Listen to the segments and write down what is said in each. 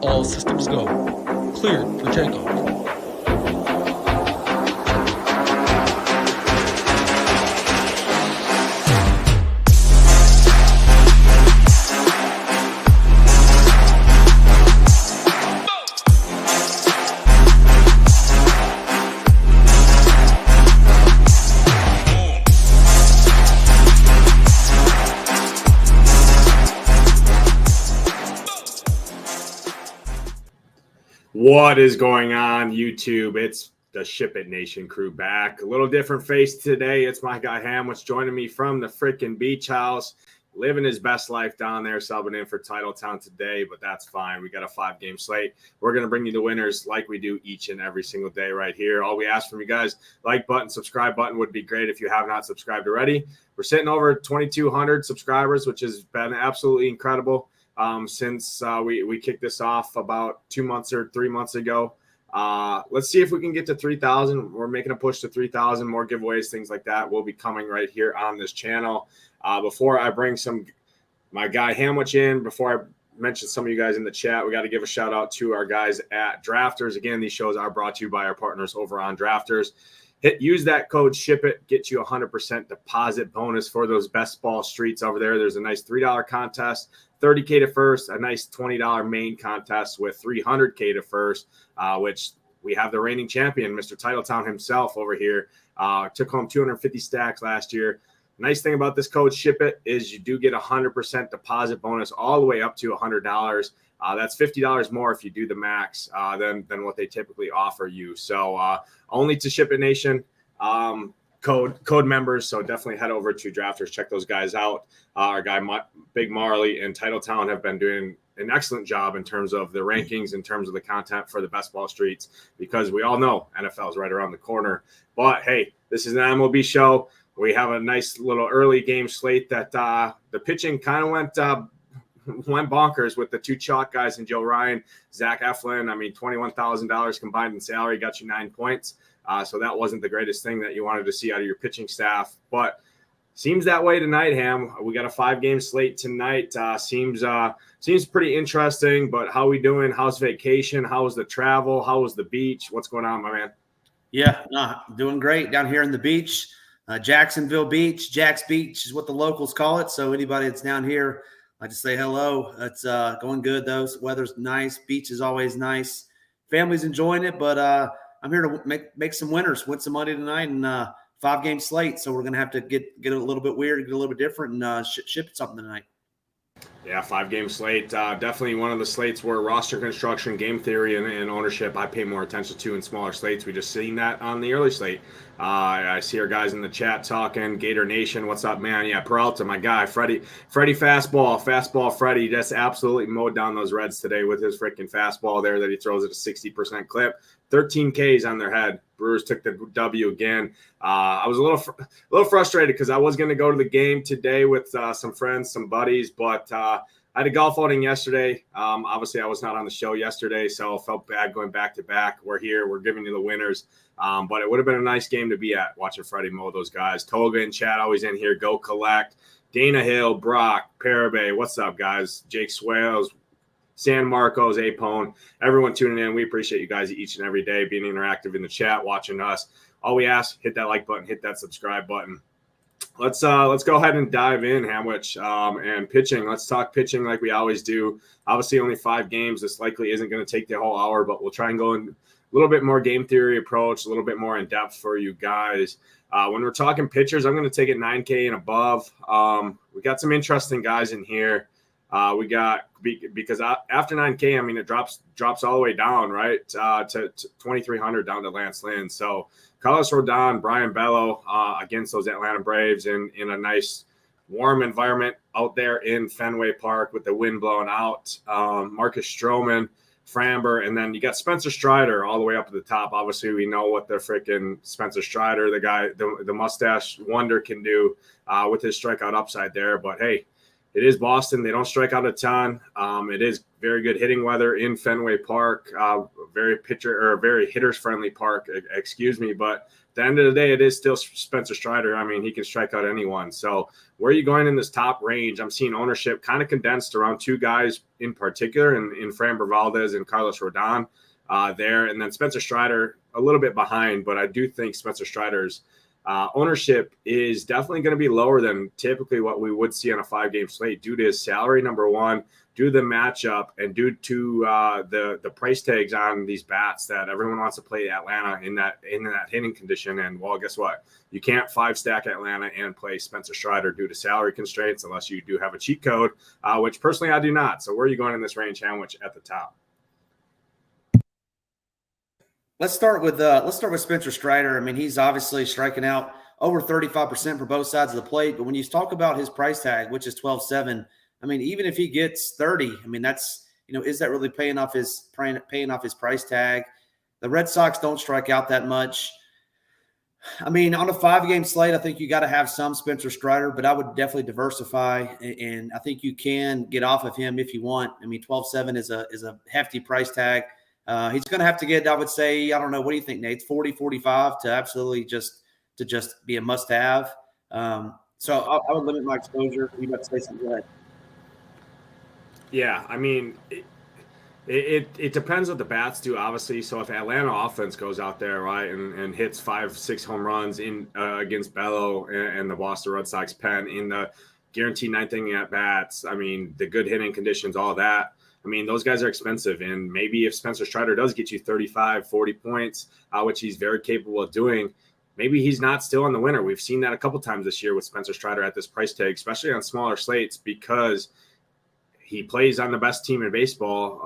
All systems go. Cleared for takeoff. What is going on, YouTube? It's the SHIPIT Nation crew back. A little different face today. It's my guy Hamwich joining me from the freaking beach house, living his best life down there, subbing in for Titletown today, but that's fine. We got a 5-game slate. We're going to bring you the winners like we do each and every single day right here. All we ask from you guys, like button, subscribe button would be great if you have not subscribed already. We're sitting over 2,200 subscribers, which has been absolutely incredible. Since we kicked this off about 2 months or 3 months ago. Let's see if we can get to 3,000. We're making a push to 3,000, more giveaways, things like that will be coming right here on this channel. Before I bring my guy Hamwich in, before I mention some of you guys in the chat, we got to give a shout out to our guys at Drafters. Again, these shows are brought to you by our partners over on Drafters. Use that code SHIPIT, get you 100% deposit bonus for those best ball streets over there. There's a nice $3 contest, $30K to first, a nice $20 main contest with $300K to first, which we have the reigning champion, Mr. Titletown himself over here. Took home 250 stacks last year. Nice thing about this code SHIPIT is you do get 100% deposit bonus all the way up to $100. That's $50 more if you do the max than what they typically offer you. So only to SHIPIT Nation code members. So definitely head over to Drafters. Check those guys out. Our guy Big Marley and Titletown have been doing an excellent job in terms of the rankings, in terms of the content for the best ball streets, because we all know NFL is right around the corner. But hey, this is an MLB show. We have a nice little early game slate that the pitching kind of went bonkers with the two chalk guys and Joe Ryan, Zach Eflin. I mean, $21,000 combined in salary got you 9 points. So that wasn't the greatest thing that you wanted to see out of your pitching staff, but seems that way tonight, Ham. We got a 5-game slate tonight. Seems pretty interesting, but how we doing? How's vacation? How was the travel? How was the beach? What's going on, my man? Yeah, doing great down here in the beach. Jacksonville Beach, Jack's Beach is what the locals call it. So anybody that's down here, I just say hello. It's going good, though. Weather's nice. Beach is always nice. Family's enjoying it, but I'm here to make some winners, win some money tonight, and 5-game slate. So we're going to have to get a little bit weird, get a little bit different, and ship something tonight. Yeah, 5-game slate. Definitely one of the slates where roster construction, game theory, and ownership I pay more attention to in smaller slates. We just seen that on the early slate. I see our guys in the chat talking. Gator Nation, what's up, man? Yeah, Peralta, my guy. Freddie fastball Freddie just absolutely mowed down those Reds today with his freaking fastball there that he throws at a 60% clip. 13 Ks on their head. Brewers took the W again. I was a little frustrated because I was going to go to the game today with some friends, some buddies, but I had a golf outing yesterday. Obviously, I was not on the show yesterday, so I felt bad going back to back. We're here. We're giving you the winners. But it would have been a nice game to be at, watching Freddie mow those guys. Toga and Chad always in here. Go collect. Dana Hill, Brock, Parabay. What's up, guys? Jake Swales, San Marcos, Apone, everyone tuning in. We appreciate you guys each and every day being interactive in the chat, watching us. All we ask, hit that like button, hit that subscribe button. Let's go ahead and dive in, Hamwich, and pitching. Let's talk pitching like we always do. Obviously, only 5 games. This likely isn't going to take the whole hour, but we'll try and go in a little bit more game theory approach, a little bit more in depth for you guys. When we're talking pitchers, I'm going to take it 9K and above. We got some interesting guys in here. We got, because after 9K, I mean, it drops all the way down, right, to 2,300 down to Lance Lynn. So Carlos Rodon, Brian Bello against those Atlanta Braves in a nice warm environment out there in Fenway Park with the wind blowing out. Marcus Stroman, Framber, and then you got Spencer Strider all the way up to the top. Obviously, we know what the freaking Spencer Strider, the guy, the mustache wonder, can do with his strikeout upside there. But hey, it is Boston. They don't strike out a ton. It is very good hitting weather in Fenway Park. Very hitters friendly park. Excuse me, but the end of the day, it is still Spencer Strider. I mean, he can strike out anyone. So where are you going in this top range? I'm seeing ownership kind of condensed around two guys in particular, in Framber Valdez and Carlos Rodon there. And then Spencer Strider a little bit behind, but I do think Spencer Strider's ownership is definitely going to be lower than typically what we would see on a 5-game slate due to his salary, number one, due to the matchup, and due to the price tags on these bats that everyone wants to play Atlanta in that hitting condition. And well, guess what? You can't 5-stack Atlanta and play Spencer Strider due to salary constraints unless you do have a cheat code, which personally I do not. So where are you going in this range, Hamwich, at the top? Let's start with Spencer Strider. I mean, he's obviously striking out over 35% for both sides of the plate. But when you talk about his price tag, which is 12.7, I mean, even if he gets 30, I mean, that's, is that really paying off his price tag? The Red Sox don't strike out that much. I mean, on a 5-game slate, I think you got to have some Spencer Strider, but I would definitely diversify, and I think you can get off of him if you want. I mean, 12.7 is a hefty price tag. He's going to have to get, I would say, I don't know. What do you think, Nate? 40, 45 to absolutely just be a must-have. So I would limit my exposure. You got to say something. Go ahead. Yeah, I mean, it depends what the bats do, obviously. So if Atlanta offense goes out there, right, and hits 5-6 home runs in against Bello and the Boston Red Sox pen in the guaranteed 9th inning at bats, I mean, the good hitting conditions, all that. I mean, those guys are expensive. And maybe if Spencer Strider does get you 35, 40 points, which he's very capable of doing, maybe he's not still on the winner. We've seen that a couple times this year with Spencer Strider at this price tag, especially on smaller slates, because he plays on the best team in baseball.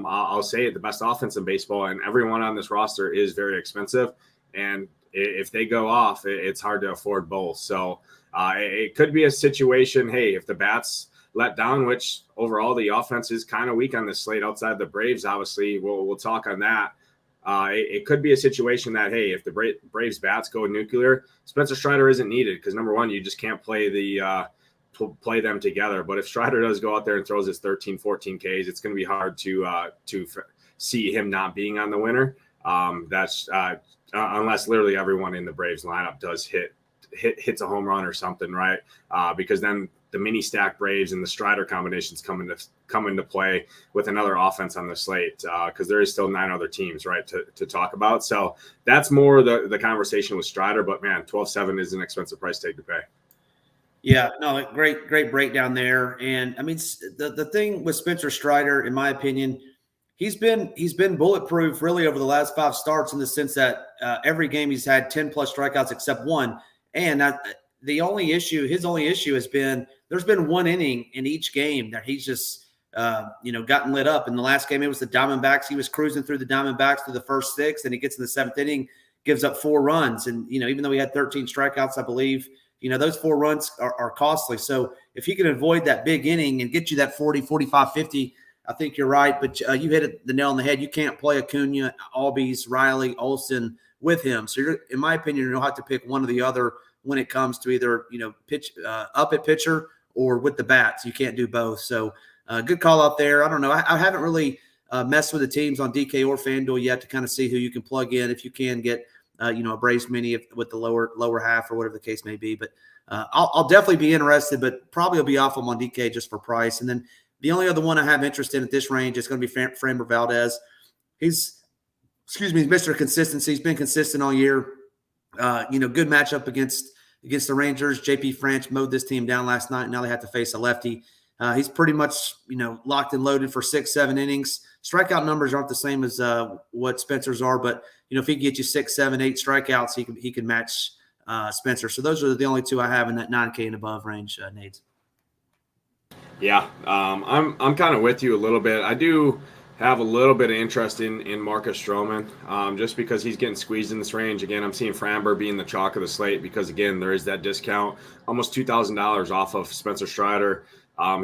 I'll say it, the best offense in baseball, and everyone on this roster is very expensive. And if they go off, it's hard to afford both. So it could be a situation, hey, if the bats let down, which overall the offense is kind of weak on this slate outside the Braves, obviously, we'll talk on that. It could be a situation that, hey, if the Braves bats go nuclear, Spencer Strider isn't needed because, number one, you just can't play play them together. But if Strider does go out there and throws his 13, 14 Ks, it's going to be hard to see him not being on the winner. That's unless literally everyone in the Braves lineup does hits a home run or something, right? Because then the mini stack Braves and the Strider combinations come into play with another offense on the slate, because there is still 9 other teams, right, to talk about. So that's more the conversation with Strider. But man, 12.7 is an expensive price tag to pay. Yeah, no, great breakdown there. And I mean, the thing with Spencer Strider, in my opinion, he's been bulletproof really over the last 5 starts in the sense that every game he's had 10 plus strikeouts except one. And his only issue has been there's been one inning in each game that he's just gotten lit up. In the last game, it was the Diamondbacks. He was cruising through the Diamondbacks through the first 6, and he gets in the 7th inning, gives up 4 runs. And even though he had 13 strikeouts, I believe, those 4 runs are costly. So if he can avoid that big inning and get you that 40, 45, 50, I think you're right. But you hit the nail on the head. You can't play Acuna, Albies, Riley, Olsen with him. So in my opinion, you'll have to pick one or the other when it comes to either, pitch up at pitcher or with the bats. You can't do both. So good call out there. I don't know. I haven't really messed with the teams on DK or FanDuel yet to kind of see who you can plug in if you can get a Braves mini with the lower half or whatever the case may be. But I'll definitely be interested, but probably will be off them on DK just for price. And then the only other one I have interest in at this range is going to be Framber Valdez. He's Mr. Consistency. He's been consistent all year. Good matchup against the Rangers. JP France mowed this team down last night. Now they have to face a lefty. He's pretty much, locked and loaded for 6-7 innings. Strikeout numbers aren't the same as what Spencer's are, but if he can get you 6, 7, 8 strikeouts, he can match Spencer. So those are the only 2 I have in that 9K and above range, Nate. Yeah, I'm kind of with you a little bit. I do have a little bit of interest in Marcus Stroman, just because he's getting squeezed in this range. Again, I'm seeing Framber being the chalk of the slate because, again, there is that discount, almost $2,000 off of Spencer Strider.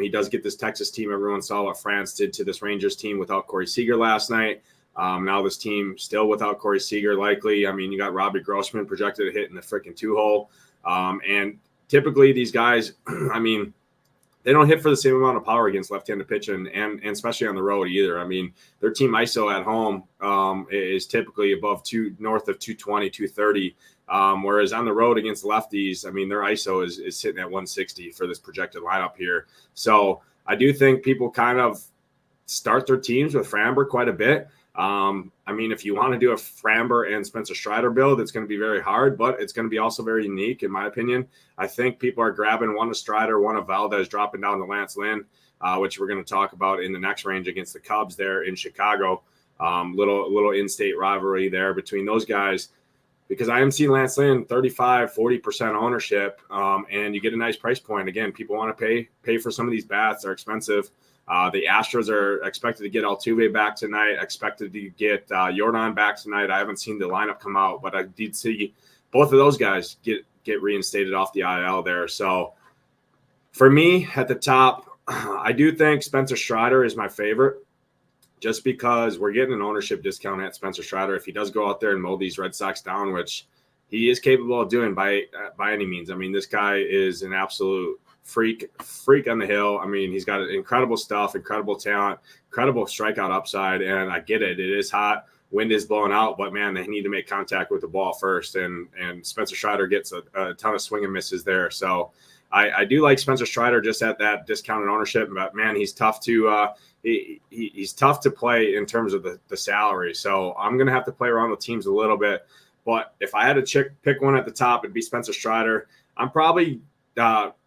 He does get this Texas team. Everyone saw what France did to this Rangers team without Corey Seager last night. Now this team still without Corey Seager, likely. I mean, you got Robbie Grossman projected to hit in the freaking 2-hole. And typically these guys, I mean, they don't hit for the same amount of power against left-handed pitching and especially on the road either. I mean, their team ISO at home is typically north of 220, 230 Whereas on the road against lefties, I mean, their ISO is sitting at 160 for this projected lineup here. So I do think people kind of start their teams with Framber quite a bit. I mean, if you want to do a Framber and Spencer Strider build, it's going to be very hard, but it's going to be also very unique, in my opinion. I think people are grabbing one of Strider, one of Valdez, dropping down to Lance Lynn, which we're going to talk about in the next range against the Cubs there in Chicago. Little in-state rivalry there between those guys, because I am seeing Lance Lynn 35-40% ownership, and you get a nice price point. Again, people want to pay for some of these bats. They're expensive. The Astros are expected to get Altuve back tonight, expected to get Jordan back tonight. I haven't seen the lineup come out, but I did see both of those guys get reinstated off the IL there. So for me at the top, I do think Spencer Strider is my favorite, just because we're getting an ownership discount at Spencer Strider if he does go out there and mow these Red Sox down, which he is capable of doing by any means. I mean, this guy is an absolute freak on the hill. I mean, he's got incredible stuff, incredible talent, incredible strikeout upside, and I get it. It is hot. Wind is blowing out, but, man, they need to make contact with the ball first, and Spencer Strider gets a ton of swing and misses there. So I do like Spencer Strider just at that discounted ownership, but, man, he's tough to he's tough to play in terms of the salary. So I'm going to have to play around with teams a little bit. But if I had to pick one at the top, it'd be Spencer Strider. I'm probably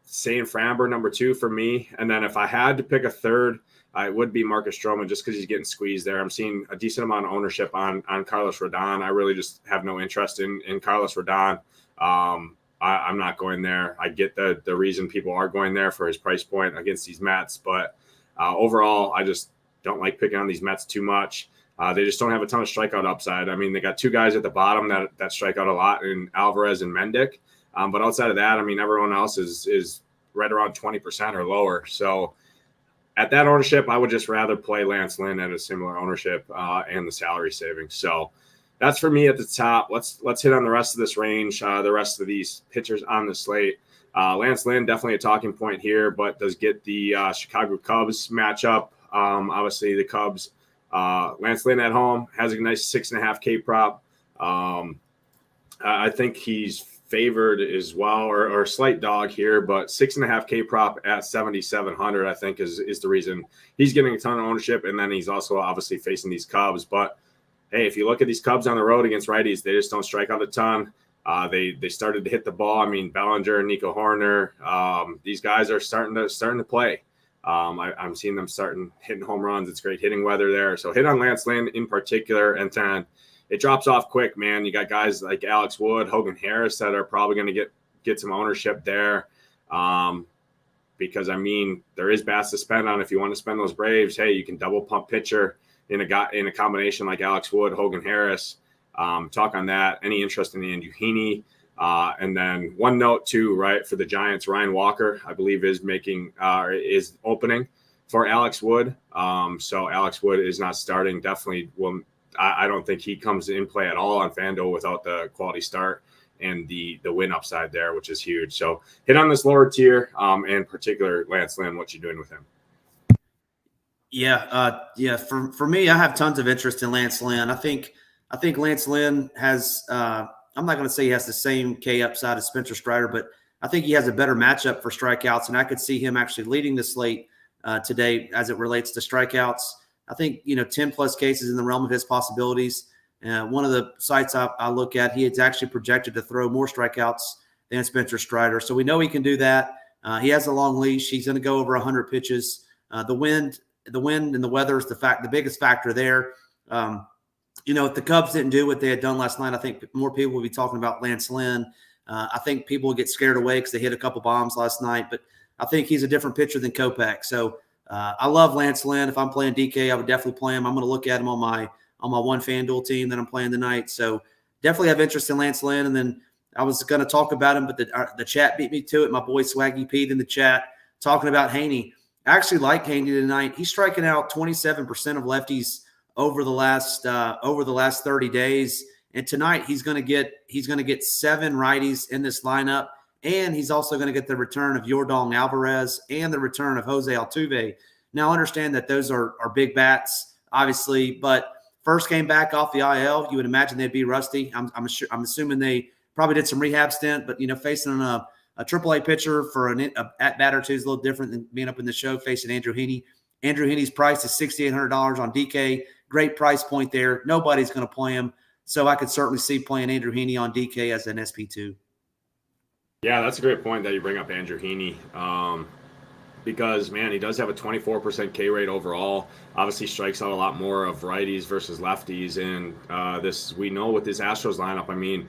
saying Framber number 2 for me. And then if I had to pick a third, it would be Marcus Stroman, just because he's getting squeezed there. I'm seeing a decent amount of ownership on Carlos Rodon. I really just have no interest in Carlos Rodon. I'm not going there. I get the reason people are going there for his price point against these Mets, but overall, I just don't like picking on these Mets too much. They just don't have a ton of strikeout upside. I mean, they got 2 guys at the bottom that strike out a lot in Alvarez and Mendick. But outside of that, I mean, everyone else is right around 20% or lower. So at that ownership, I would just rather play Lance Lynn at a similar ownership and the salary savings. So that's for me at the top. Let's hit on the rest of this range, the rest of these pitchers on the slate. Lance Lynn, definitely a talking point here, but does get the Chicago Cubs matchup. Obviously, the Cubs, Lance Lynn at home has a nice 6.5K prop. I think he's favored as well, or slight dog here, but 6.5K prop at 7,700, I think is the reason he's getting a ton of ownership. And then he's also obviously facing these Cubs. But hey, if you look at these Cubs on the road against righties, they just don't strike out a ton. They started to hit the ball. I mean, Bellinger, Nico Horner, these guys are starting to play. I'm seeing them hitting home runs. It's great hitting weather there. So hit on Lance Lynn in particular, and then it drops off quick, man. You got guys like Alex Wood, Hogan Harris that are probably going to get some ownership there. Because, I mean, there is bats to spend on. If you want to spend those Braves, hey, you can double pump pitcher in a combination like Alex Wood, Hogan Harris. Talk on that. Any interest in Andrew Heaney? And then one note too, right, for the Giants, Ryan Walker, I believe is opening for Alex Wood. So Alex Wood is not starting. Definitely will. I don't think he comes in play at all on FanDuel without the quality start and the win upside there, which is huge. So hit on this lower tier, and in particular Lance Lynn. What you doing with him? Yeah. For me, I have tons of interest in Lance Lynn. I think Lance Lynn has. I'm not going to say he has the same K upside as Spencer Strider, but I think he has a better matchup for strikeouts, and I could see him actually leading the slate today as it relates to strikeouts. I think 10+ cases in the realm of his possibilities. One of the sites I look at, he is actually projected to throw more strikeouts than Spencer Strider, so we know he can do that. He has a long leash. He's going to go over 100 pitches. The wind and the weather is the biggest factor there. If the Cubs didn't do what they had done last night, I think more people would be talking about Lance Lynn. I think people would get scared away because they hit a couple bombs last night, but I think he's a different pitcher than Kopech. So I love Lance Lynn. If I'm playing DK, I would definitely play him. I'm going to look at him on my one FanDuel team that I'm playing tonight. So definitely have interest in Lance Lynn. And then I was going to talk about him, but the chat beat me to it. My boy Swaggy Pete in the chat talking about Haney. I actually like Haney tonight. He's striking out 27% of lefties over the last 30 days. And tonight he's going to get 7 righties in this lineup. And he's also going to get the return of Yordan Alvarez and the return of Jose Altuve. Now, understand that those are big bats, obviously, but first came back off the IL. You would imagine they'd be rusty. I'm assuming they probably did some rehab stint, but, facing a AAA pitcher for an at-bat or two is a little different than being up in the show facing Andrew Heaney. Andrew Heaney's price is $6,800 on DK. Great price point there. Nobody's going to play him. So I could certainly see playing Andrew Heaney on DK as an SP2. Yeah, that's a great point that you bring up Andrew Heaney. Because, man, he does have a 24% K rate overall. Obviously strikes out a lot more of righties versus lefties. And we know with this Astros lineup, I mean,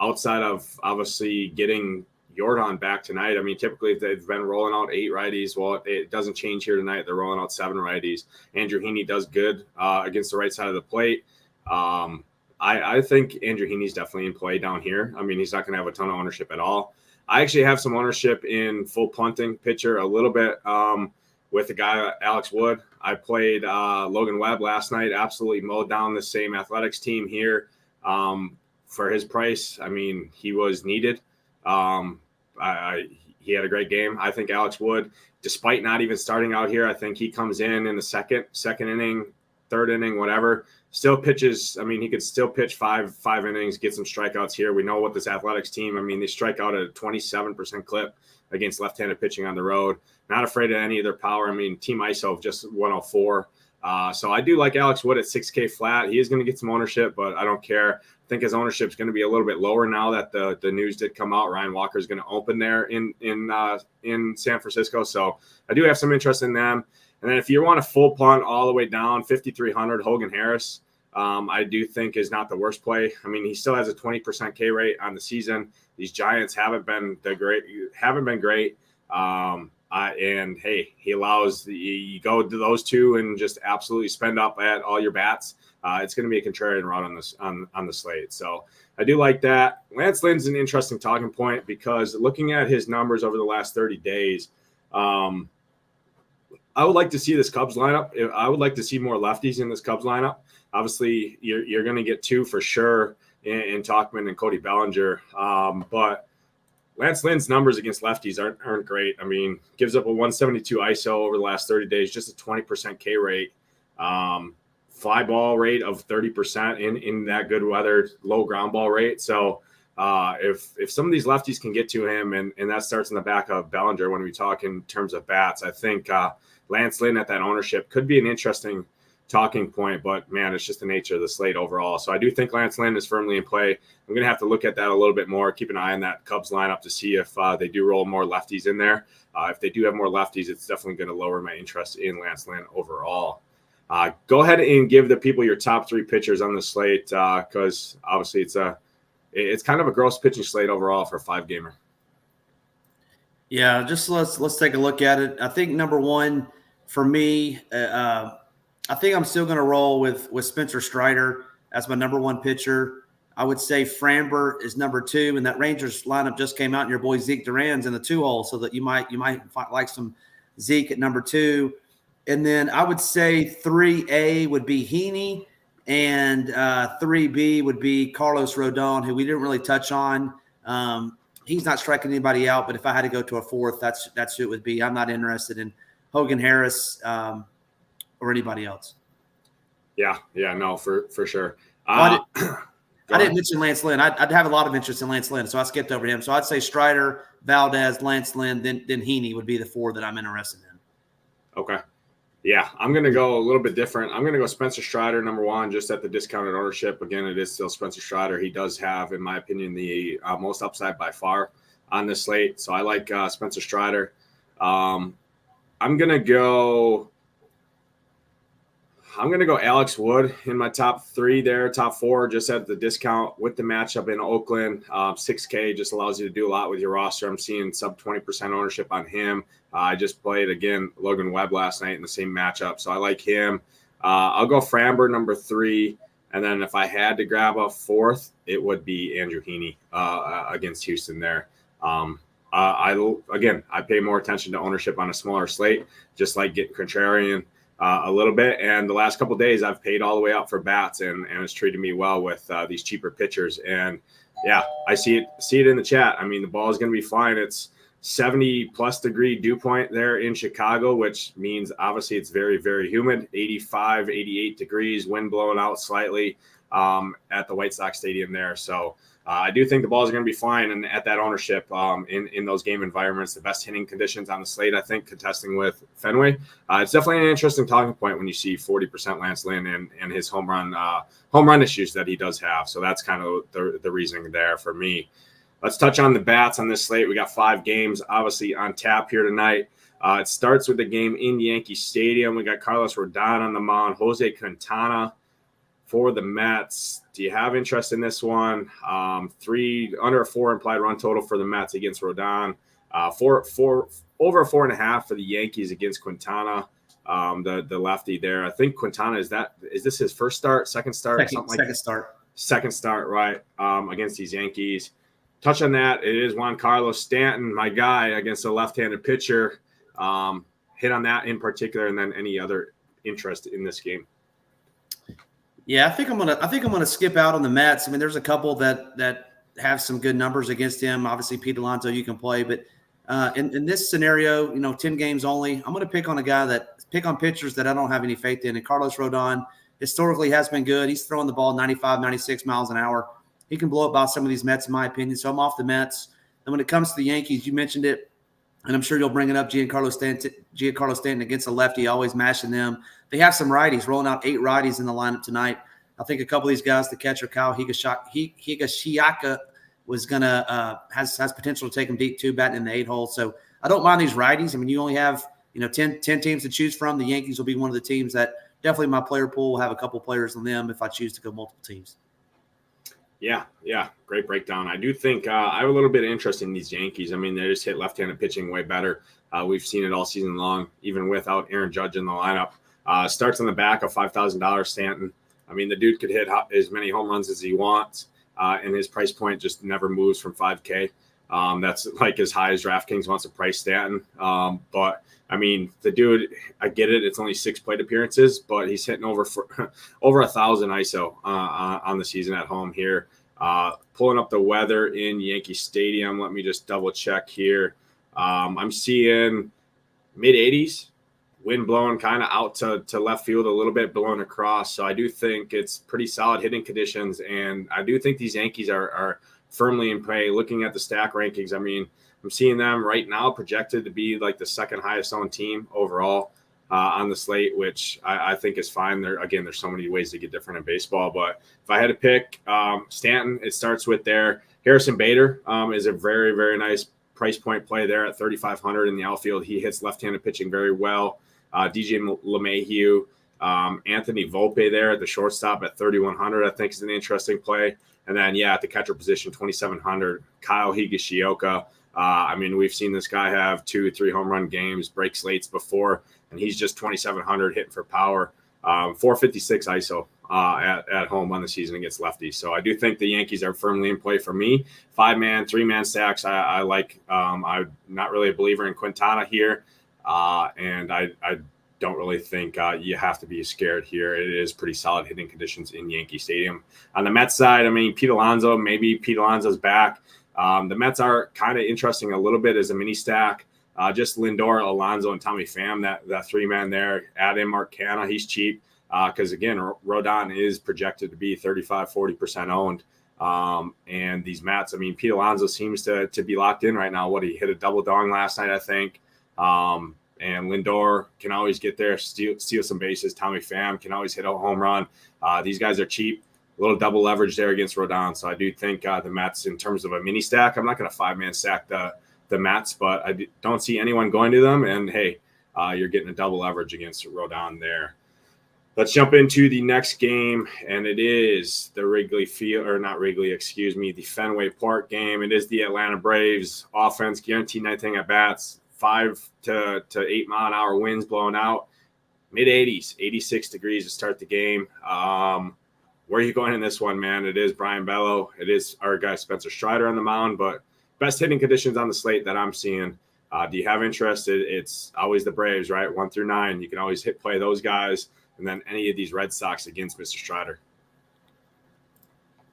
outside of obviously getting Jordan back tonight, I mean, typically they've been rolling out 8 righties. Well, it doesn't change here tonight. They're rolling out 7 righties. Andrew Heaney does good against the right side of the plate. I think Andrew Heaney's definitely in play down here. I mean, he's not going to have a ton of ownership at all. I actually have some ownership in full punting pitcher a little bit with the guy, Alex Wood. I played Logan Webb last night, absolutely mowed down the same Athletics team here for his price. I mean, he was needed. He had a great game. I think Alex Wood, despite not even starting out here, I think he comes in the second inning, third inning, whatever, still pitches. I mean, he could still pitch five innings, get some strikeouts here. We know what this Athletics team, I mean, they strike out at a 27% clip against left-handed pitching on the road. Not afraid of any of their power. I mean, Team ISO just 104. So I do like Alex Wood at 6K flat. He is going to get some ownership, but I don't care. I think his ownership is going to be a little bit lower now that the news did come out. Ryan Walker is going to open there in San Francisco. So I do have some interest in them. And then if you want a full punt all the way down, 5,300, Hogan Harris, I do think is not the worst play. I mean, he still has a 20% K rate on the season. These Giants haven't been great. And hey, he allows you go to those two and just absolutely spend up at all your bats. It's going to be a contrarian route on the slate. So I do like that. Lance Lynn's an interesting talking point because looking at his numbers over the last 30 days, I would like to see this Cubs lineup. I would like to see more lefties in this Cubs lineup. Obviously, you're going to get 2 for sure in Tauchman and Cody Bellinger. But Lance Lynn's numbers against lefties aren't great. I mean, gives up a 172 ISO over the last 30 days, just a 20% K rate. Fly ball rate of 30% in that good weather, low ground ball rate. So if some of these lefties can get to him, and that starts in the back of Bellinger when we talk in terms of bats, I think Lance Lynn at that ownership could be an interesting talking point, but man, it's just the nature of the slate overall. So I do think Lance Lynn is firmly in play. I'm going to have to look at that a little bit more, keep an eye on that Cubs lineup to see if they do roll more lefties in there. If they do have more lefties, it's definitely going to lower my interest in Lance Lynn overall. Go ahead and give the people your top 3 pitchers on the slate because obviously it's kind of a gross pitching slate overall for a 5-gamer. Yeah, just let's take a look at it. I think number 1 for me, I think I'm still going to roll with Spencer Strider as my number 1 pitcher. I would say Framber is number 2, and that Rangers lineup just came out, and your boy Zeke Duran's in the 2-hole, so that you might like some Zeke at number 2. And then I would say 3A would be Heaney, and 3B would be Carlos Rodon, who we didn't really touch on. He's not striking anybody out, but if I had to go to a 4th, that's who it would be. I'm not interested in Hogan Harris or anybody else. Yeah, no, for sure. I didn't mention Lance Lynn. I'd have a lot of interest in Lance Lynn, so I skipped over him. So I'd say Strider, Valdez, Lance Lynn, then Heaney would be the 4 that I'm interested in. Okay. Yeah, I'm going to go a little bit different. I'm going to go Spencer Strider, number 1, just at the discounted ownership. Again, it is still Spencer Strider. He does have, in my opinion, the most upside by far on this slate. So I like Spencer Strider. I'm going to go Alex Wood in my top 3 there, top 4, just at the discount with the matchup in Oakland. 6K just allows you to do a lot with your roster. I'm seeing sub 20% ownership on him. I just played, again, Logan Webb last night in the same matchup, so I like him. I'll go Framber, number 3, and then if I had to grab a 4th, it would be Andrew Heaney against Houston there. I pay more attention to ownership on a smaller slate, just like getting contrarian a little bit. And the last couple of days, I've paid all the way up for bats, and it's treated me well with these cheaper pitchers. And yeah, I see it in the chat. I mean, the ball is going to be flying. It's 70+ degree dew point there in Chicago, which means obviously it's very, very humid. 85, 88 degrees, wind blowing out slightly. at the White Sox Stadium there. So I do think the balls are going to be flying and at that ownership in those game environments. The best hitting conditions on the slate, I think, contesting with Fenway. It's definitely an interesting talking point when you see 40% Lance Lynn and his home run issues that he does have. So that's kind of the reasoning there for me. Let's touch on the bats on this slate. We got 5 games obviously on tap here tonight. It starts with the game in Yankee Stadium. We got Carlos Rodon on the mound, Jose Quintana for the Mets. Do you have interest in this one? Under a 4 implied run total for the Mets against Rodon. Over a 4.5 for the Yankees against Quintana, the lefty there. I think Quintana is this his first start, second start, second start, right? Against these Yankees. Touch on that. It is Juan Carlos Stanton, my guy, against a left-handed pitcher. Hit on that in particular, and then any other interest in this game. Yeah, I think I'm gonna skip out on the Mets. I mean, there's a couple that have some good numbers against him. Obviously, Pete Alonso you can play, but in this scenario, 10 games only, I'm gonna pick on pitchers that I don't have any faith in. And Carlos Rodon historically has been good. He's throwing the ball 95, 96 miles an hour. He can blow up by some of these Mets, in my opinion. So I'm off the Mets. And when it comes to the Yankees, you mentioned it, and I'm sure you'll bring it up, Giancarlo Stanton against a lefty, always mashing them. They have some righties, rolling out 8 righties in the lineup tonight. I think a couple of these guys, the catcher Kyle Higashiyaka was has potential to take him deep too, batting in the 8 hole. So I don't mind these righties. I mean, you only have 10 teams to choose from. The Yankees will be one of the teams that definitely my player pool will have a couple players on them if I choose to go multiple teams. Yeah, great breakdown. I do think I have a little bit of interest in these Yankees. I mean, they just hit left-handed pitching way better. We've seen it all season long, even without Aaron Judge in the lineup. Starts on the back of $5,000 Stanton. I mean, the dude could hit as many home runs as he wants, and his price point just never moves from $5K. That's like as high as DraftKings wants to price Stanton. But I mean, the dude, I get it. It's only 6 plate appearances, but he's hitting over 1,000 ISO on the season at home here. Pulling up the weather in Yankee Stadium. Let me just double check here. I'm seeing mid-80s, wind blowing kind of out to left field a little bit, blowing across. So I do think it's pretty solid hitting conditions, and I do think these Yankees are firmly in play. Looking at the stack rankings, I mean, I'm seeing them right now projected to be like the second highest owned team overall on the slate, which I think is fine. There's so many ways to get different in baseball, but if I had to pick Stanton, it starts with there. Harrison Bader is a very, very nice price point play there at $3,500 in the outfield. He hits left-handed pitching very well. DJ LeMahieu, Anthony Volpe there at the shortstop at $3,100, I think is an interesting play. And then, at the catcher position, $2,700, Kyle Higashioka. I mean, we've seen this guy have 2-3 home run games, break slates before, and he's just $2,700 hitting for power. 456 ISO at home on the season against lefties. So I do think the Yankees are firmly in play for me. 5-man, 3-man stacks. I like. I'm not really a believer in Quintana here, and I don't really think you have to be scared here. It is pretty solid hitting conditions in Yankee Stadium. On the Mets side, I mean, Pete Alonso's back. The Mets are kind of interesting a little bit as a mini stack. Just Lindor, Alonso, and Tommy Pham, that 3-man there. Add in Mark Canha, he's cheap because, again, Rodon is projected to be 40% owned. And these Mets, I mean, Pete Alonso seems to be locked in right now. He hit a double dong last night, I think. And Lindor can always get there, steal some bases. Tommy Pham can always hit a home run. These guys are cheap. A little double leverage there against Rodon. So I do think the Mets, in terms of a mini stack, I'm not going to 5-man stack the Mets, but I don't see anyone going to them. And, hey, you're getting a double leverage against Rodon there. Let's jump into the next game, and it is the the Fenway Park game. It is the Atlanta Braves offense, guaranteed 19 at bats, 5 to 8 mile an hour winds blowing out, mid-80s, 86 degrees to start the game. Where are you going in this one, man? It is Brian Bello. It is our guy Spencer Strider on the mound, but best hitting conditions on the slate that I'm seeing. Do you have interest? It's always the Braves, right? 1 through 9. You can always play those guys, and then any of these Red Sox against Mr. Strider.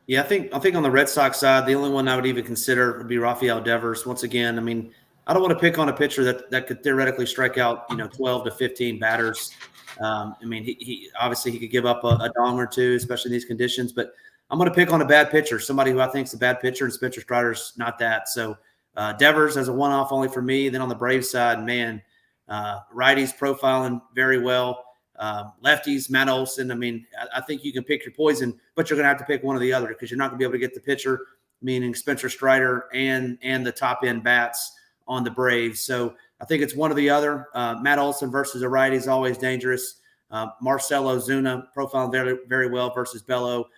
Yeah, I think on the Red Sox side, the only one I would even consider would be Rafael Devers. Once again, I mean, I don't want to pick on a pitcher that could theoretically strike out, 12 to 15 batters. I mean, he obviously he could give up a dong or two, especially in these conditions. But I'm going to pick on a bad pitcher, somebody who I think is a bad pitcher, and Spencer Strider's not that. So Devers as a one-off only for me. Then on the Braves side, man, righties profiling very well. Lefties, Matt Olson. I mean, I think you can pick your poison, but you're going to have to pick one or the other because you're not going to be able to get the pitcher, meaning Spencer Strider and the top-end bats on the Braves. So I think it's one or the other. Matt Olson versus a righty is always dangerous. Marcell Ozuna profiling very, very well versus Bello.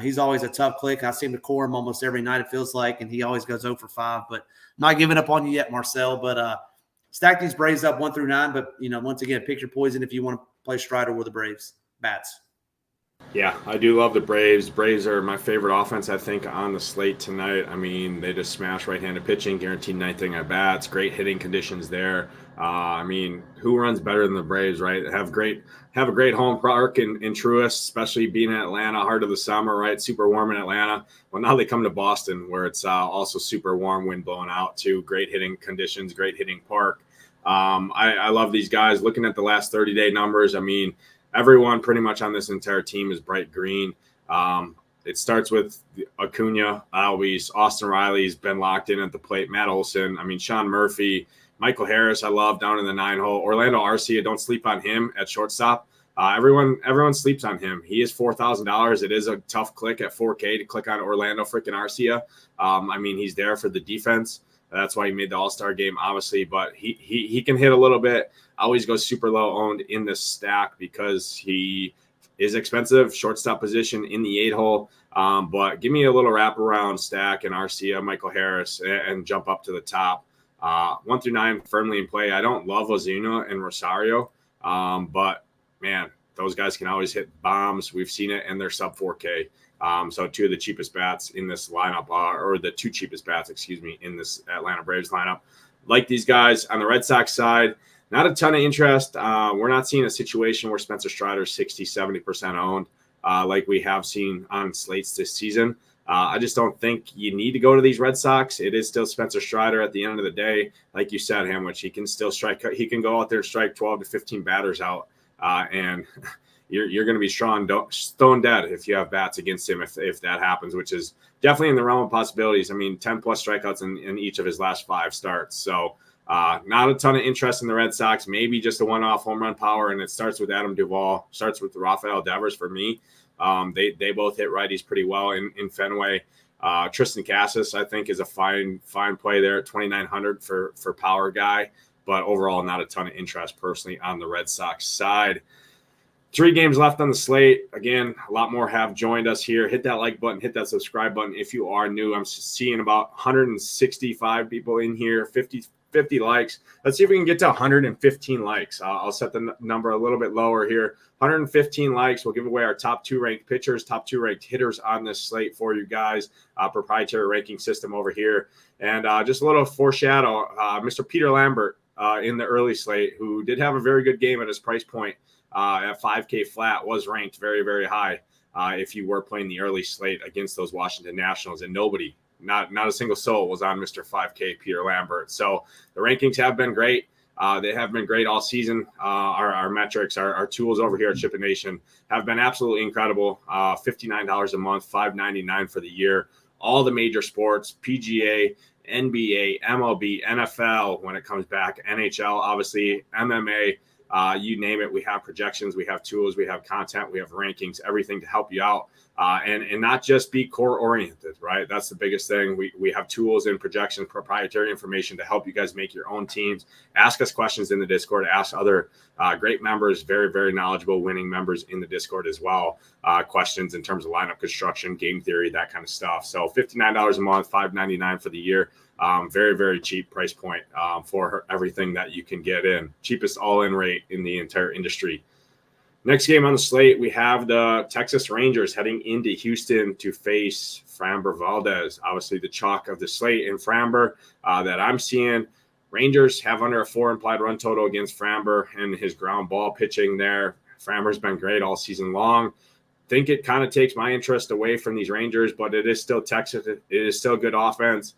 He's always a tough click. I seem to core him almost every night, it feels like, and he always goes 0 for 5. But I'm not giving up on you yet, Marcel. But stack these Braves up 1 through 9. But, once again, pick your poison if you want to play Strider with the Braves bats. Yeah, I do love the Braves. Braves are my favorite offense, I think, on the slate tonight. I mean, they just smash right-handed pitching, guaranteed 9th inning at bats, great hitting conditions there. I mean, who runs better than the Braves, right? Have a great home park in Truist, especially being in Atlanta, heart of the summer, right? Super warm in Atlanta. Well, now they come to Boston, where it's also super warm, wind blowing out too. Great hitting conditions, great hitting park. I love these guys. Looking at the last 30-day numbers, I mean, everyone pretty much on this entire team is bright green. It starts with Acuna, Albies, Austin Riley's been locked in at the plate, Matt Olson. I mean, Sean Murphy, Michael Harris, I love down in the 9-hole. Orlando Arcia, don't sleep on him at shortstop. Everyone sleeps on him. He is $4,000. It is a tough click at $4K to click on Orlando freaking Arcia. I mean, he's there for the defense. That's why he made the All-Star game, obviously, but he can hit a little bit. Always goes super low owned in this stack because he is expensive, shortstop position in the 8-hole. But give me a little wraparound stack and Arcia, Michael Harris, and jump up to the top. 1 through 9 firmly in play. I don't love Ozuna and Rosario, but man, those guys can always hit bombs. We've seen it, and they're sub 4K. So 2 of the cheapest bats in this lineup or the 2 cheapest bats, in this Atlanta Braves lineup. Like these guys on the Red Sox side, not a ton of interest. We're not seeing a situation where Spencer Strider is 60-70% owned like we have seen on slates this season. I just don't think you need to go to these Red Sox. It is still Spencer Strider at the end of the day. Like you said, Hamwich, he can still strike. He can go out there and strike 12 to 15 batters out, and you're going to be stone dead if you have bats against him if that happens, which is definitely in the realm of possibilities. I mean, 10-plus strikeouts in each of his last 5 starts. So not a ton of interest in the Red Sox, maybe just a one-off home run power, and it starts with Adam Duvall, starts with Rafael Devers for me. They both hit righties pretty well in Fenway. Tristan Cassis, I think, is a fine play there at 2,900 for power guy, but overall not a ton of interest personally on the Red Sox side. 3 games left on the slate. Again, a lot more have joined us here. Hit that like button, hit that subscribe button if you are new. I'm seeing about 165 people in here, 50 likes. Let's see if we can get to 115 likes. I'll set the number a little bit lower here. 115 likes. We'll give away our top 2 ranked pitchers, top 2 ranked hitters on this slate for you guys. Proprietary ranking system over here. And just a little foreshadow, Mr. Peter Lambert in the early slate, who did have a very good game at his price point at 5K flat, was ranked very, very high if you were playing the early slate against those Washington Nationals, and nobody, not a single soul was on Mr. 5K Peter Lambert. So the rankings have been great. They have been great all season. Our metrics, our tools over here at SHIPIT Nation have been absolutely incredible. $59 a month, $5.99 for the year. All the major sports, PGA, NBA, MLB, NFL, when it comes back, NHL, obviously, MMA, you name it. We have projections, we have tools, we have content, we have rankings, everything to help you out. And not just be core oriented, right? That's the biggest thing. We have tools and projections, proprietary information to help you guys make your own teams. Ask us questions in the Discord. Ask other great members, very, very knowledgeable winning members in the Discord as well. Questions in terms of lineup construction, game theory, that kind of stuff. So $59 a month, $5.99 for the year. Very, very cheap price point for everything that you can get in. Cheapest all-in rate in the entire industry. Next game on the slate, we have the Texas Rangers heading into Houston to face Framber Valdez. Obviously, the chalk of the slate in Framber that I'm seeing. Rangers have under a 4 implied run total against Framber and his ground ball pitching there. Framber's been great all season long. Think it kind of takes my interest away from these Rangers, but it is still Texas. It is still good offense.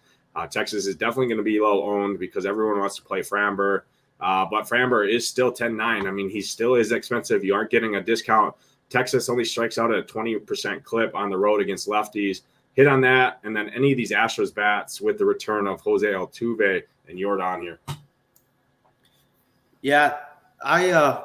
Texas is definitely going to be low owned because everyone wants to play Framber. But Framber is still 10-9. I mean, he still is expensive. You aren't getting a discount. Texas only strikes out at a 20% clip on the road against lefties. Hit on that, and then any of these Astros bats with the return of Jose Altuve and Jordan here. Yeah,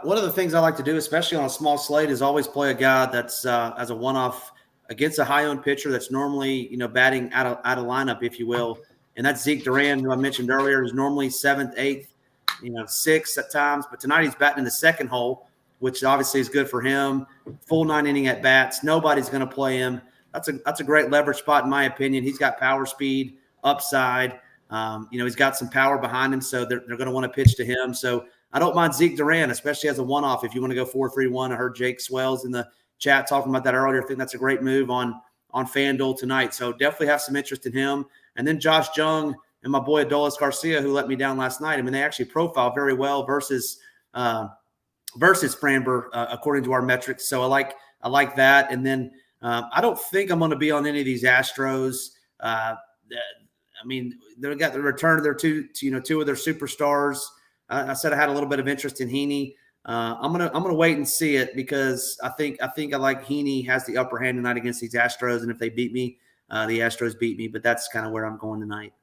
one of the things I like to do, especially on a small slate, is always play a guy that's as a one-off against a high-owned pitcher that's normally batting out of lineup, if you will, and that's Zeke Duran, who I mentioned earlier, is normally 7th, 8th, 6th at times, but tonight he's batting in the second hole, which obviously is good for him. Full 9-inning at bats, nobody's going to play him. That's a great leverage spot in my opinion. He's got power, speed, upside. He's got some power behind him, so they're going to want to pitch to him. So I don't mind Zeke Duran, especially as a one-off. If you want to go 4-3-1, I heard Jake Swells in the chat talking about that earlier. I think that's a great move on FanDuel tonight. So definitely have some interest in him. And then Josh Jung and my boy Adolis Garcia, who let me down last night. I mean, they actually profile very well versus Framber, according to our metrics. So I like that. And then I don't think I'm going to be on any of these Astros. I mean, they got the return of their two of their superstars. I said I had a little bit of interest in Heaney. I'm gonna wait and see it because I think I like Heaney has the upper hand tonight against these Astros, and if they beat me, the Astros beat me. But that's kind of where I'm going tonight.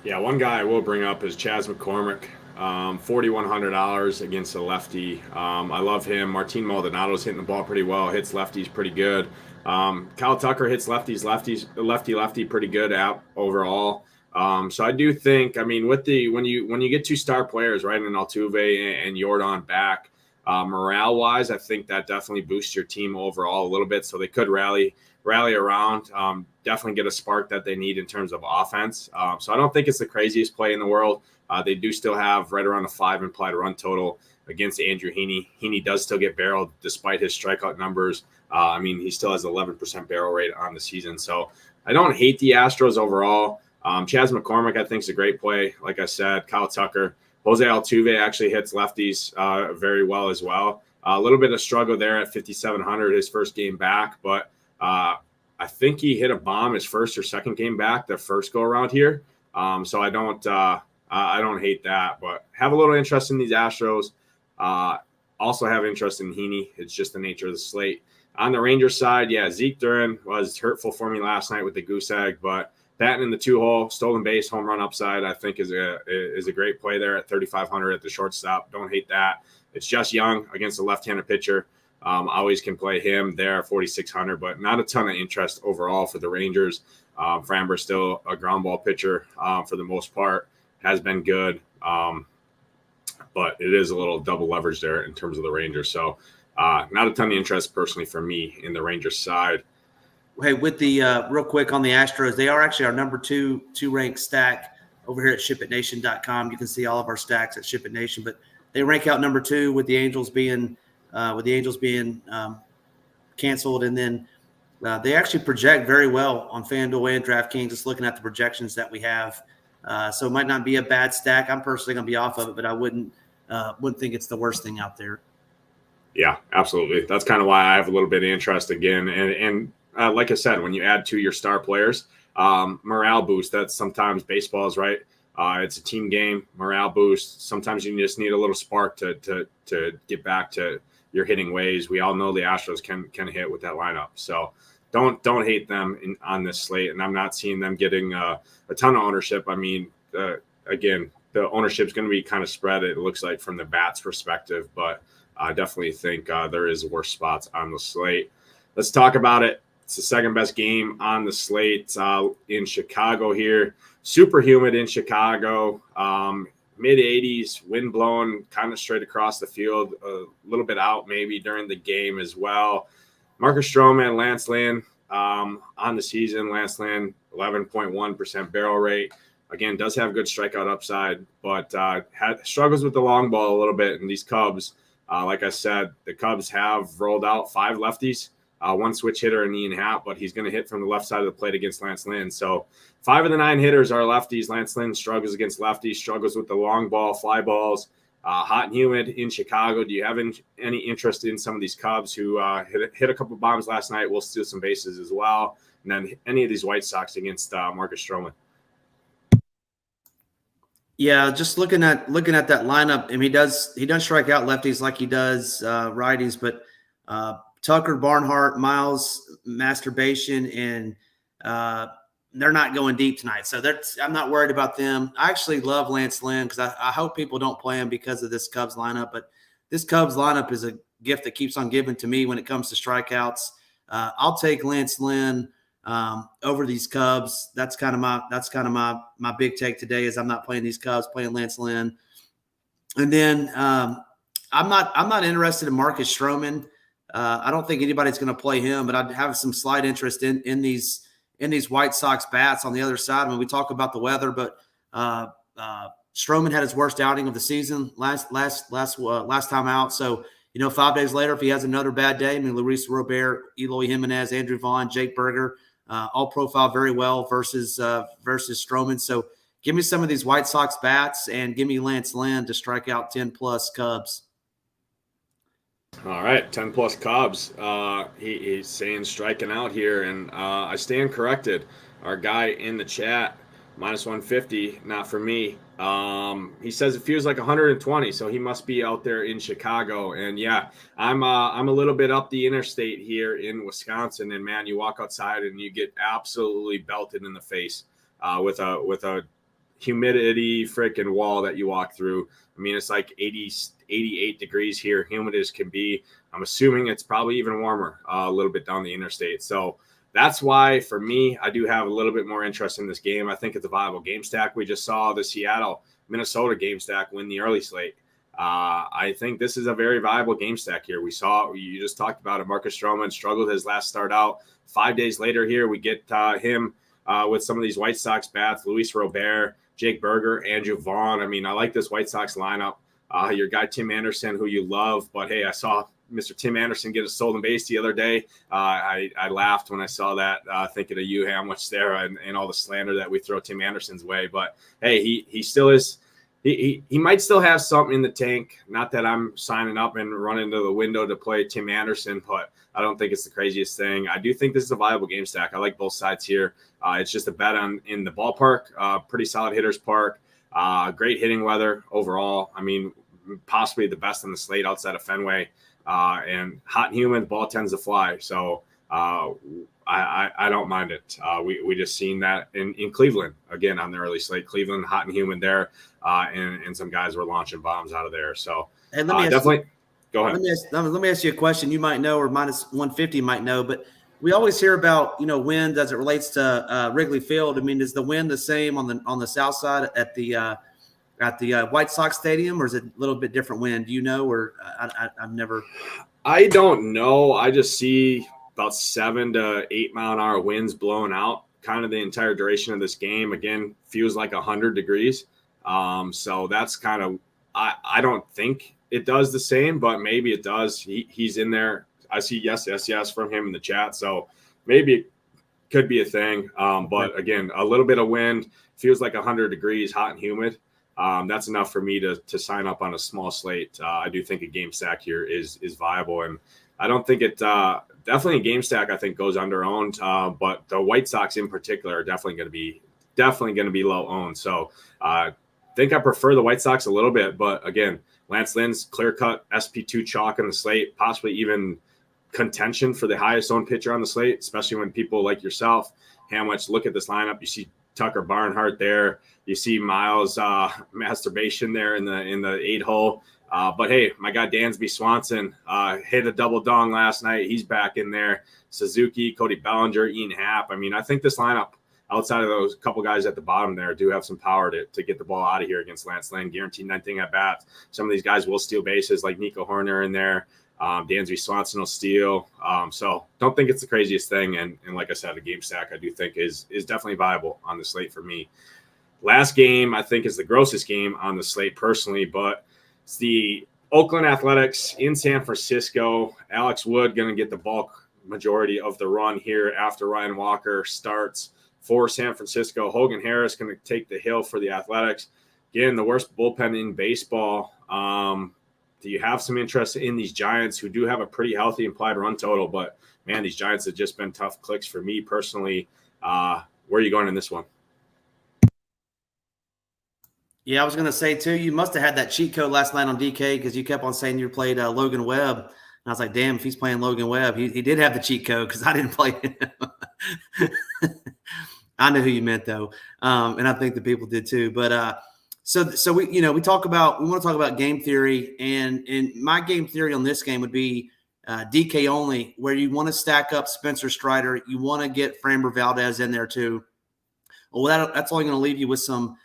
Yeah, one guy I will bring up is Chas McCormick. $4,100 against a lefty. I love him. Martin Maldonado's hitting the ball pretty well, hits lefties pretty good. Kyle Tucker hits lefty pretty good overall. So I do think, I mean, when you get two star players, right, and Altuve and Jordan back, morale wise, I think that definitely boosts your team overall a little bit. So they could rally around, definitely get a spark that they need in terms of offense. So I don't think it's the craziest play in the world. They do still have right around a 5 implied run total against Andrew Heaney. Heaney does still get barreled despite his strikeout numbers. I mean, he still has 11% barrel rate on the season. So I don't hate the Astros overall. Chas McCormick, I think, is a great play. Like I said, Kyle Tucker. Jose Altuve actually hits lefties very well as well. A little bit of struggle there at 5,700 his first game back, but I think he hit a bomb his first or second game back, the first go around here. So I don't hate that, but have a little interest in these Astros. Also have interest in Heaney. It's just the nature of the slate. On the Rangers side, yeah, Zeke Duran was hurtful for me last night with the goose egg, but batting in the 2-hole, stolen base, home run upside, I think is a great play there at 3,500 at the shortstop. Don't hate that. It's just Young against a left-handed pitcher. Always can play him there at 4,600, but not a ton of interest overall for the Rangers. Framber's still a ground ball pitcher for the most part. Has been good, but it is a little double leverage there in terms of the Rangers. So not a ton of interest personally for me in the Rangers side. Hey, with the real quick on the Astros, they are actually our number two ranked stack over here at SHIPITNation.com. You can see all of our stacks at SHIPIT Nation, but they rank out number 2 with the Angels being canceled, and then they actually project very well on FanDuel and DraftKings. Just looking at the projections that we have. So it might not be a bad stack. I'm personally going to be off of it, but I wouldn't think it's the worst thing out there. Yeah, absolutely. That's kind of why I have a little bit of interest again. And like I said, when you add to your star players, morale boost. That's sometimes baseball is right. It's a team game, morale boost. Sometimes you just need a little spark to get back to your hitting ways. We all know the Astros can hit with that lineup. So don't hate them on this slate. And I'm not seeing them getting a ton of ownership. I mean, again, the ownership is going to be kind of spread, it looks like, from the bats perspective. But I definitely think there is worse spots on the slate. Let's talk about it. It's the second best game on the slate in Chicago here. Super humid in Chicago. Mid-80s, wind blowing kind of straight across the field, a little bit out maybe during the game as well. Marcus Stroman, Lance Lynn on the season. Lance Lynn, 11.1% barrel rate. Again, does have good strikeout upside, but struggles with the long ball a little bit. And these Cubs, like I said, the Cubs have rolled out 5 lefties, one switch hitter and Ian Happ, but he's going to hit from the left side of the plate against Lance Lynn. So 5 of the 9 hitters are lefties. Lance Lynn struggles against lefties, struggles with the long ball, fly balls. Hot and humid in Chicago. Do you have any interest in some of these Cubs who hit a couple bombs last night? We'll steal some bases as well. And then any of these White Sox against Marcus Stroman. Yeah, just looking at that lineup, and he does strike out lefties like he does righties, but Tucker, Barnhart, Miles, Masturbation, and they're not going deep tonight, so I'm not worried about them. I actually love Lance Lynn because I hope people don't play him because of this Cubs lineup, but this Cubs lineup is a gift that keeps on giving to me when it comes to strikeouts. I'll take Lance Lynn over these Cubs. That's kind of my big take today is I'm not playing these Cubs, playing Lance Lynn. And then I'm not interested in Marcus Stroman. I don't think anybody's going to play him, but I'd have some slight interest in these White Sox bats on the other side. I mean, we talk about the weather, but Stroman had his worst outing of the season last time out. So 5 days later, if he has another bad day, I mean, Luis Robert, Eloy Jimenez, Andrew Vaughn, Jake Berger, all profile very well versus Stroman. So give me some of these White Sox bats and give me Lance Lynn to strike out 10-plus Cubs. All right, 10-plus Cubs. He's saying striking out here, and I stand corrected. Our guy in the chat, minus 150, not for me. He says it feels like 120, so he must be out there in Chicago. And yeah, I'm a little bit up the interstate here in Wisconsin, and man, you walk outside and you get absolutely belted in the face with a humidity freaking wall that you walk through. I mean, it's like 88 degrees here, humid as can be. I'm assuming it's probably even warmer a little bit down the interstate. So that's why, for me, I do have a little bit more interest in this game. I think it's a viable game stack. We just saw the Seattle-Minnesota game stack win the early slate. I think this is a very viable game stack here. You just talked about it. Marcus Stroman struggled his last start out. 5 days later here, we get him with some of these White Sox bats, Luis Robert, Jake Berger, Andrew Vaughn. I mean, I like this White Sox lineup. Your guy Tim Anderson, who you love, but hey, I saw Mr. Tim Anderson get a stolen base the other day. I laughed when I saw that, thinking of you, how much there and all the slander that we throw Tim Anderson's way. But hey, he still is. He might still have something in the tank. Not that I'm signing up and running to the window to play Tim Anderson, but I don't think it's the craziest thing. I do think this is a viable game stack. I like both sides here. It's just a bet in the ballpark. Pretty solid hitters park. Great hitting weather overall. I mean, possibly the best on the slate outside of Fenway. And hot and humid, ball tends to fly. So I don't mind it. We just seen that in Cleveland again on the early slate. Cleveland, hot and humid there, and some guys were launching bombs out of there. So Hey, definitely go ahead. Let me ask you a question. You might know, or minus 150 might know, but we always hear about wind as it relates to Wrigley Field. I mean, is the wind the same on the south side at the White Sox Stadium, or is it a little bit different wind? Do you know, or I've never. I don't know. I just see about 7 to 8 mile an hour winds blowing out kind of the entire duration of this game. Again, feels like 100 degrees. So that's kind of, I don't think it does the same, but maybe it does. He's in there. I see yes from him in the chat. So maybe it could be a thing. But again, a little bit of wind, feels like 100 degrees, hot and humid. That's enough for me to sign up on a small slate. I do think a game stack here is viable, and I don't think it definitely a game stack I think goes under owned. But the White Sox in particular are definitely going to be low owned. So I think I prefer the White Sox a little bit, but again, Lance Lynn's clear cut SP2 chalk on the slate, possibly even contention for the highest owned pitcher on the slate, especially when people like yourself, Hamwich, look at this lineup. You see Tucker Barnhart there. You see Miles Masturbation there in the 8-hole. But hey, my guy Dansby Swanson hit a double dong last night. He's back in there. Suzuki, Cody Bellinger, Ian Happ. I mean, I think this lineup, outside of those couple guys at the bottom there, do have some power to get the ball out of here against Lance Lynn. Guaranteed 9th at bat. Some of these guys will steal bases, like Nico Horner in there. Dansby Swanson will steal. So don't think it's the craziest thing. And like I said, a game stack I do think is definitely viable on the slate for me. Last game, I think, is the grossest game on the slate personally, but it's the Oakland Athletics in San Francisco. Alex Wood going to get the bulk majority of the run here after Ryan Walker starts for San Francisco. Hogan Harris going to take the hill for the Athletics. Again, the worst bullpen in baseball. Do you have some interest in these Giants who do have a pretty healthy implied run total? But, man, these Giants have just been tough clicks for me personally. Where are you going in this one? Yeah, I was going to say, too, you must have had that cheat code last night on DK because you kept on saying you played Logan Webb. And I was like, damn, if he's playing Logan Webb, he did have the cheat code because I didn't play him. I know who you meant, though. And I think the people did, too. But so we want to talk about game theory. And my game theory on this game would be DK only, where you want to stack up Spencer Strider. You want to get Framber Valdez in there, too. Well, that's only going to leave you with some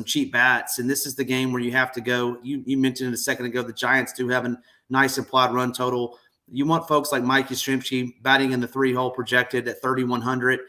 cheap bats. And this is the game where you have to go. You mentioned it a second ago, the Giants do have a nice implied run total. You want folks like Mike Yastrzemski batting in the 3-hole projected at 3,100.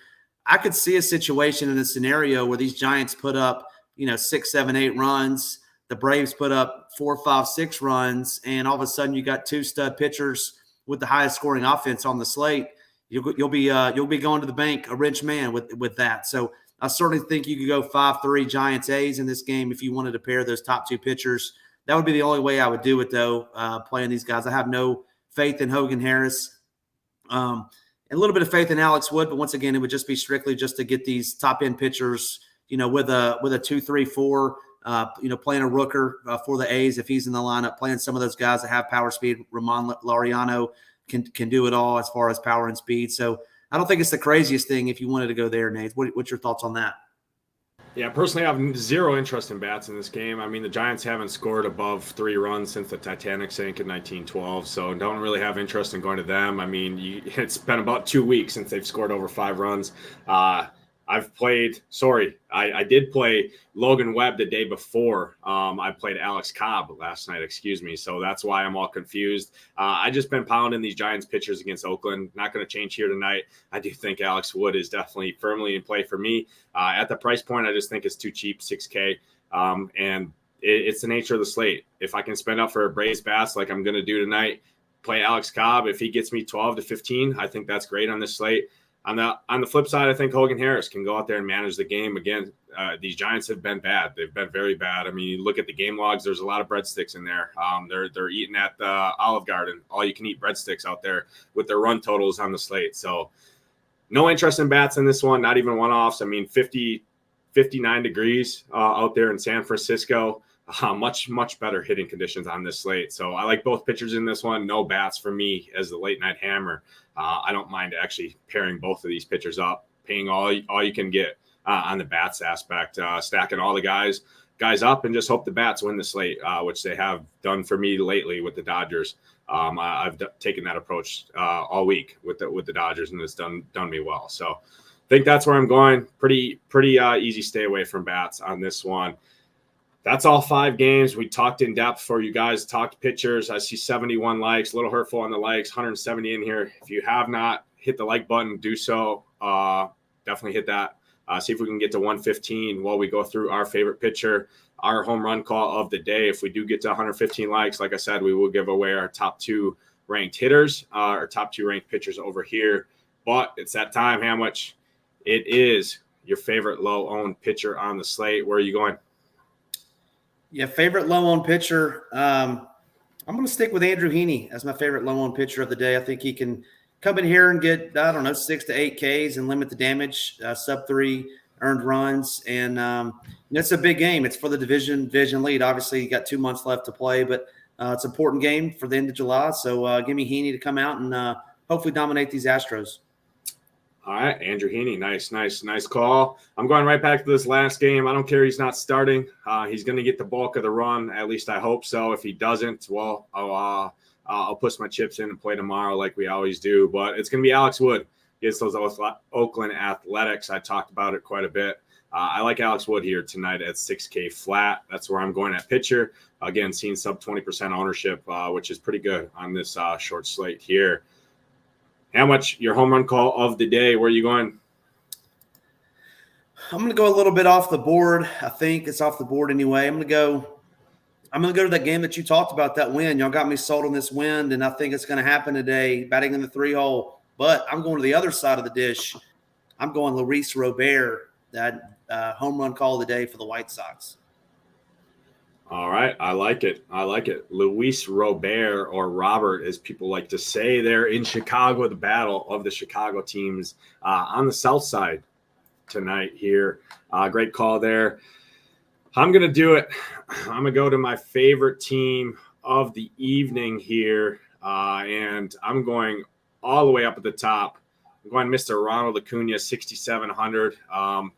I could see a situation in a scenario where these Giants put up, 6, 7, 8 runs. The Braves put up 4, 5, 6 runs. And all of a sudden you got 2 stud pitchers with the highest scoring offense on the slate. You'll be going to the bank a rich man with that. So I certainly think you could go 5-3 Giants A's in this game if you wanted to pair those top 2 pitchers. That would be the only way I would do it, though, playing these guys. I have no faith in Hogan Harris, and a little bit of faith in Alex Wood, but once again, it would just be strictly just to get these top end pitchers, with a 2, 3, 4, playing a Rooker for the A's if he's in the lineup, playing some of those guys that have power speed. Ramon Laureano can do it all as far as power and speed. So I don't think it's the craziest thing if you wanted to go there, Nate. What's your thoughts on that? Yeah, personally, I have zero interest in bats in this game. I mean, the Giants haven't scored above 3 runs since the Titanic sank in 1912, so don't really have interest in going to them. I mean, it's been about 2 weeks since they've scored over 5 runs. I did play Logan Webb the day before. I played Alex Cobb last night, so that's why I'm all confused. I just been pounding these Giants pitchers against Oakland. Not going to change here tonight. I do think Alex Wood is definitely firmly in play for me. At the price point, I just think it's too cheap, $6K. And it's the nature of the slate. If I can spend up for a Braves bats like I'm going to do tonight, play Alex Cobb. If he gets me 12 to 15, I think that's great on this slate. On the flip side, I think Hogan Harris can go out there and manage the game. Again, these Giants have been bad. They've been very bad. I mean, you look at the game logs, there's a lot of breadsticks in there. They're eating at the Olive Garden, all-you-can-eat breadsticks out there with their run totals on the slate. So no interest in bats in this one, not even one-offs. I mean, 59 degrees out there in San Francisco. Much, much better hitting conditions on this slate. So I like both pitchers in this one. No bats for me as the late night hammer. I don't mind actually pairing both of these pitchers up, paying all you can get on the bats aspect, stacking all the guys up and just hope the bats win the slate, which they have done for me lately with the Dodgers. I've taken that approach all week with the Dodgers, and it's done me well. So I think that's where I'm going. Pretty easy stay away from bats on this one. That's all 5 games. We talked in depth for you guys, talked pitchers. I see 71 likes, a little hurtful on the likes, 170 in here. If you have not hit the like button, do so. Definitely hit that. See if we can get to 115 while we go through our favorite pitcher, our home run call of the day. If we do get to 115 likes, like I said, we will give away our top 2 ranked hitters, our top 2 ranked pitchers over here. But it's that time, Hamwich. It is your favorite low-owned pitcher on the slate. Where are you going? Yeah, favorite low-owned pitcher. I'm going to stick with Andrew Heaney as my favorite low-owned pitcher of the day. I think he can come in here and get, 6 to 8 Ks and limit the damage, sub-3 earned runs. And it's a big game. It's for the division lead. Obviously, you got 2 months left to play, but it's an important game for the end of July. So give me Heaney to come out and hopefully dominate these Astros. All right, Andrew Heaney, nice call. I'm going right back to this last game. I don't care he's not starting. He's going to get the bulk of the run. At least I hope so. If he doesn't, well, I'll push my chips in and play tomorrow like we always do. But it's going to be Alex Wood against those Oakland Athletics. I talked about it quite a bit. I like Alex Wood here tonight at 6K flat. That's where I'm going at pitcher. Again, seeing sub 20% ownership, which is pretty good on this short slate here. How much your home run call of the day? Where are you going? I'm going to go a little bit off the board. I think it's off the board anyway. I'm going to go to that game that you talked about, that win. Y'all got me sold on this win, and I think it's going to happen today, batting in the 3-hole. But I'm going to the other side of the dish. I'm going Luis Robert, that home run call of the day for the White Sox. All right. I like it. Luis Robert, or Robert, as people like to say, there in Chicago, the battle of the Chicago teams on the south side tonight here. Great call there. I'm going to do it. I'm going to go to my favorite team of the evening here, and I'm going all the way up at the top. I'm going Mr. Ronald Acuna, 6,700.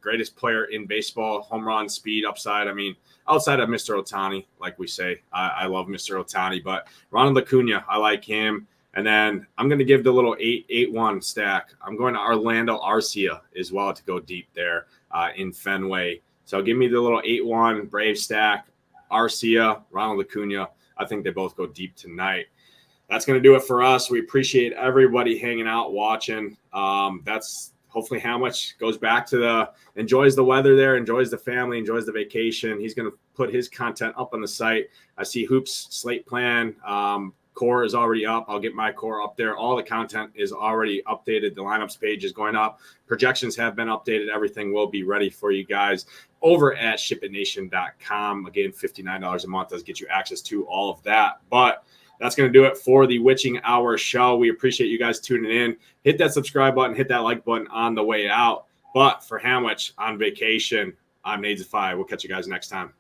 Greatest player in baseball, home run, speed, upside. I mean, outside of Mr. Ohtani, like we say. I love Mr. Ohtani, but Ronald Acuna, I like him. And then I'm going to give the little 8-1 stack. I'm going to Orlando Arcia as well to go deep there in Fenway. So give me the little 8-1 Brave stack, Arcia, Ronald Acuna. I think they both go deep tonight. That's going to do it for us. We appreciate everybody hanging out, watching. That's hopefully how much goes back to enjoys the weather there, enjoys the family, enjoys the vacation. He's going to put his content up on the site. I see Hoops slate plan. Core is already up. I'll get my core up there. All the content is already updated. The lineups page is going up. Projections have been updated. Everything will be ready for you guys over at shipitnation.com. Again, $59 a month does get you access to all of that. But that's going to do it for the Witching Hour show. We appreciate you guys tuning in. Hit that subscribe button. Hit that like button on the way out. But for Hamwich on vacation, I'm Nadesify. We'll catch you guys next time.